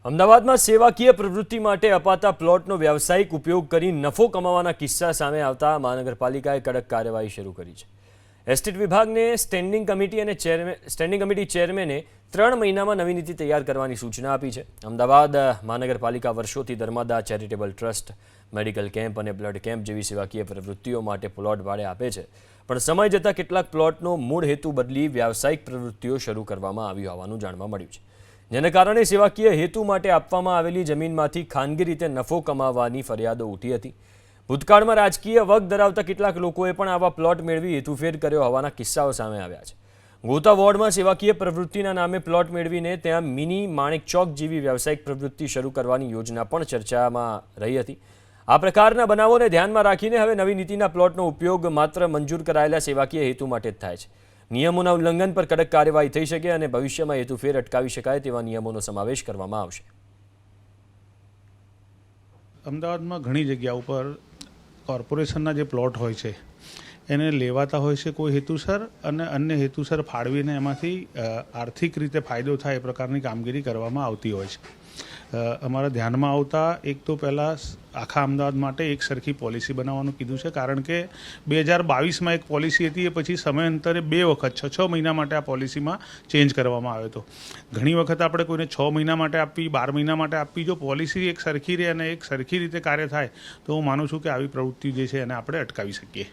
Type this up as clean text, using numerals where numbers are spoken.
અમદાવાદમાં સેવાકીય પ્રવૃત્તિ માટે અપાતા પ્લોટનો વ્યાવસાયિક ઉપયોગ કરી નફો કમાવાના કિસ્સા સામે આવતા મહાનગરપાલિકાએ કડક કાર્યવાહી શરૂ કરી છે। એસ્ટેટ વિભાગને સ્ટેન્ડિંગ કમિટી ચેરમેને 3 મહિનામાં નવી નીતિ તૈયાર કરવાની સૂચના આપી છે। અમદાવાદ મહાનગરપાલિકા વર્ષોથી ધર્માદા ચેરિટેબલ ટ્રસ્ટ, મેડિકલ કેમ્પ અને બ્લડ કેમ્પ જેવી સેવાકીય પ્રવૃત્તિઓ માટે પ્લોટ ભાડે આપે છે, પણ સમય જતાં કેટલાક પ્લોટનો મૂળ હેતુ બદલી વ્યાવસાયિક પ્રવૃત્તિઓ શરૂ કરવામાં આવી હોવાનું જાણવા મળ્યું છે, જેને કારણે સેવાકીય હેતુ માટે આપવામાં આવેલી જમીનમાંથી ખાનગી રીતે નફો કમાવવાની ફરિયાદો ઉઠી હતી। ભૂતકાળમાં રાજકીય વગ ધરાવતા કેટલાક લોકોએ પણ આવા પ્લોટ મેળવી હેતુફેર કર્યો હોવાના કિસ્સાઓ સામે આવ્યા છે। ગોતા વોર્ડમાં સેવાકીય પ્રવૃત્તિના નામે પ્લોટ મેળવીને ત્યાં મિની માણેક ચોક જેવી વ્યાવસાયિક પ્રવૃત્તિ શરૂ કરવાની યોજના પણ ચર્ચામાં રહી હતી। આ પ્રકારના બનાવોને ધ્યાનમાં રાખીને હવે નવી નીતિના પ્લોટનો ઉપયોગ માત્ર મંજૂર કરાયેલા સેવાકીય હેતુ માટે જ થાય છે। નિયમોના ઉલ્લંઘન પર કડક કાર્યવાહી થઈ શકે અને ભવિષ્યમાં હેતુફેર અટકાવી શકાય તેવા નિયમોનો સમાવેશ કરવામાં આવશે। અમદાવાદમાં ઘણી જગ્યાઓ પર કોર્પોરેશનના જે પ્લોટ હોય છે એને લેવાતા હોય છે કોઈ હેતુસર અને અન્ય હેતુસર ફાળવીને એમાંથી આર્થિક રીતે ફાયદો થાય એ પ્રકારની કામગીરી કરવામાં આવતી હોય છે। અમારા ધ્યાનમાં આવતા એક તો પહેલાં આખા અમદાવાદ માટે એક સરખી પોલિસી બનાવવાનું કીધું છે, કારણ કે 2022માં એક પોલિસી હતી, એ પછી સમયાંતરે 2 વખત 6 મહિના માટે આ પોલિસીમાં ચેન્જ કરવામાં આવ્યો હતો। ઘણી વખત આપણે કોઈને 6 મહિના માટે આપવી, 12 મહિના માટે આપવી, જો પોલિસી એક સરખી રહે અને એક સરખી રીતે કાર્ય થાય તો હું માનું છું કે આવી પ્રવૃત્તિ જે છે એને આપણે અટકાવી શકીએ।